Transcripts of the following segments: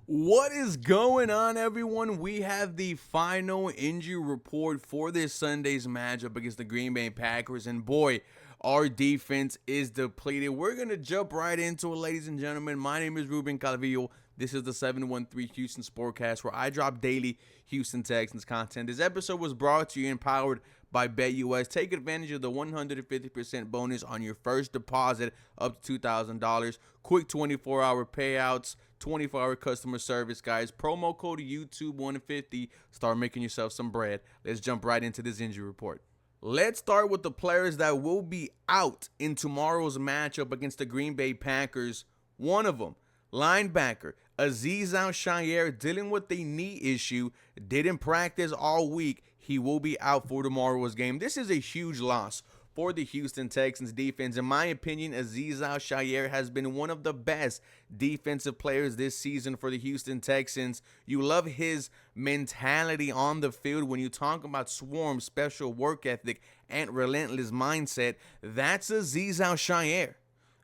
What is going on, everyone? We have the final injury report for this Sunday's matchup against the Green Bay Packers, and boy, our defense is depleted. We're going to jump right into it, ladies and gentlemen. My name is Ruben Calvillo. This is the 713 Houston Sportcast, where I drop daily Houston Texans content. This episode was brought to you and powered by BetUS. Take advantage of the 150% bonus on your first deposit up to $2,000. Quick 24-hour payouts, 24-hour customer service, guys. Promo code YouTube150. Start making yourself some bread. Let's jump right into this injury report. Let's start with the players that will be out in tomorrow's matchup against the Green Bay Packers. One of them, linebacker Azeez Al-Shaair, dealing with a knee issue, didn't practice all week. He will be out for tomorrow's game. This is a huge loss for the Houston Texans defense. In my opinion, Azeez Al-Shaair has been one of the best defensive players this season for the Houston Texans. You love his mentality on the field. When you talk about swarm, special work ethic, and relentless mindset, that's Azeez Al-Shaair.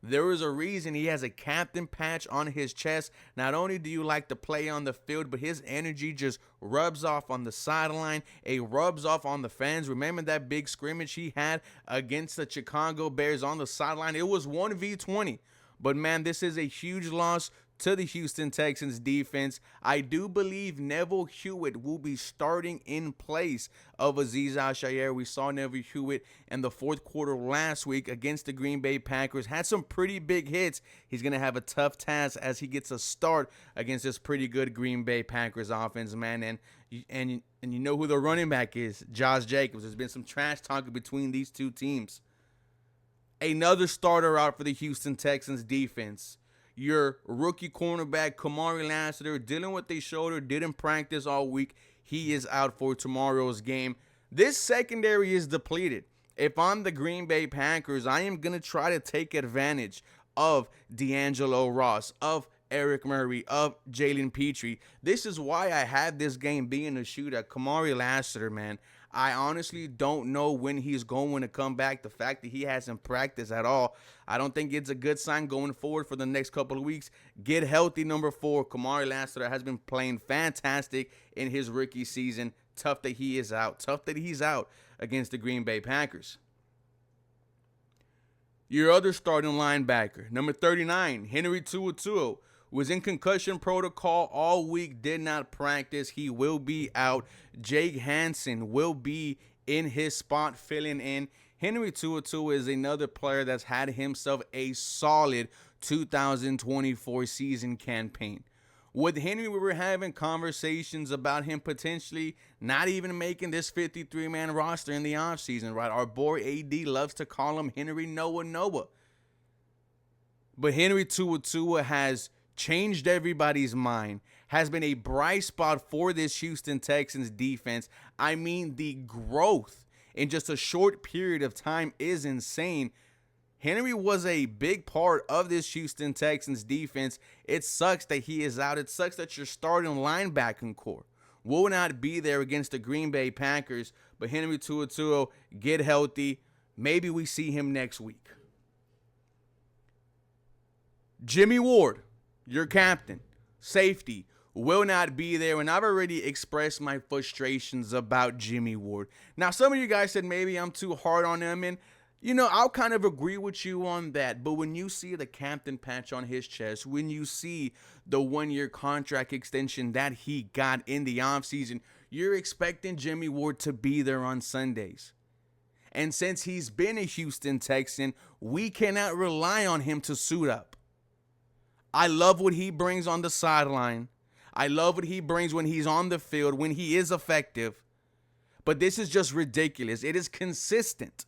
There is a reason he has a captain patch on his chest. Not only do you like to play on the field, but his energy just rubs off on the sideline. It rubs off on the fans. Remember that big scrimmage he had against the Chicago Bears on the sideline? It was 1v20. But man, this is a huge loss to the Houston Texans defense. I do believe Neville Hewitt will be starting in place of Azeez Al-Shaair. We saw Neville Hewitt in the fourth quarter last week against the Green Bay Packers. Had some pretty big hits. He's going to have a tough task as he gets a start against this pretty good Green Bay Packers offense, man. And you know who the running back is, Josh Jacobs. There's been some trash talking between these two teams. Another starter out for the Houston Texans defense. Your rookie cornerback, Kamari Lassiter, dealing with a shoulder, didn't practice all week. He is out for tomorrow's game. This secondary is depleted. If I'm the Green Bay Packers, I am going to try to take advantage of D'Angelo Ross, of Eric Murray, of Jalen Petrie. This is why I had this game being a shootout. Kamari Lassiter, man, I honestly don't know when he's going to come back. The fact that he hasn't practiced at all, I don't think it's a good sign going forward for the next couple of weeks. Get healthy, number 4. Kamari Lassiter has been playing fantastic in his rookie season. Tough that he is out. Tough that he's out against the Green Bay Packers. Your other starting linebacker, number 39, Henry To'oTo'o, was in concussion protocol all week, did not practice. He will be out. Jake Hansen will be in his spot, filling in. Henry To'oTo'o is another player that's had himself a solid 2024 season campaign. With Henry, we were having conversations about him potentially not even making this 53-man roster in the offseason, right? Our boy AD loves to call him Henry Noah. But Henry To'oTo'o has changed everybody's mind, has been a bright spot for this Houston Texans defense. I mean, the growth in just a short period of time is insane. Henry was a big part of this Houston Texans defense. It sucks that he is out. It sucks that your starting linebacking core will not be there against the Green Bay Packers. But Henry To'oTo'o, get healthy. Maybe we see him next week. Jimmy Ward, your captain, safety, will not be there. And I've already expressed my frustrations about Jimmy Ward. Now, some of you guys said maybe I'm too hard on him. And, you know, I'll kind of agree with you on that. But when you see the captain patch on his chest, when you see the 1-year contract extension that he got in the offseason, you're expecting Jimmy Ward to be there on Sundays. And since he's been a Houston Texan, we cannot rely on him to suit up. I love what he brings on the sideline. I love what he brings when he's on the field, when he is effective. But this is just ridiculous. It is consistent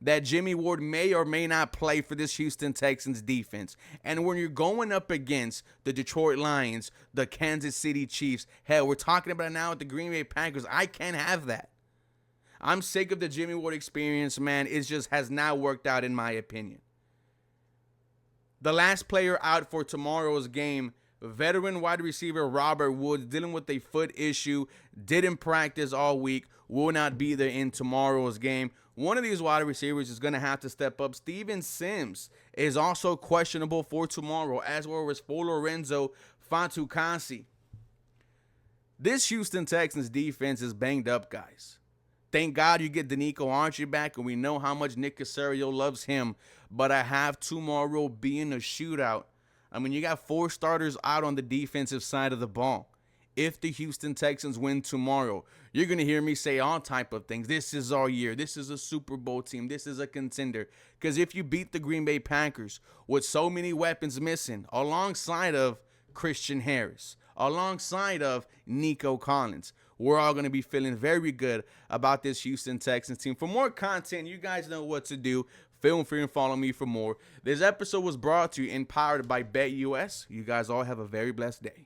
that Jimmy Ward may or may not play for this Houston Texans defense. And when you're going up against the Detroit Lions, the Kansas City Chiefs, hell, we're talking about it now with the Green Bay Packers, I can't have that. I'm sick of the Jimmy Ward experience, man. It just has not worked out in my opinion. The last player out for tomorrow's game, veteran wide receiver Robert Woods, dealing with a foot issue, didn't practice all week, will not be there in tomorrow's game. One of these wide receivers is going to have to step up. Steven Sims is also questionable for tomorrow, as well as for Lorenzo Fatukasi. This Houston Texans defense is banged up, guys. Thank God you get Danico Archie back, and we know how much Nick Caserio loves him. But I have tomorrow being a shootout. I mean, you got 4 starters out on the defensive side of the ball. If the Houston Texans win tomorrow, you're going to hear me say all type of things. This is our year. This is a Super Bowl team. This is a contender. Because if you beat the Green Bay Packers with so many weapons missing, alongside of Christian Harris, alongside of Nico Collins, we're all going to be feeling very good about this Houston Texans team. For more content, you guys know what to do. Feel free and follow me for more. This episode was brought to you and powered by BetUS. You guys all have a very blessed day.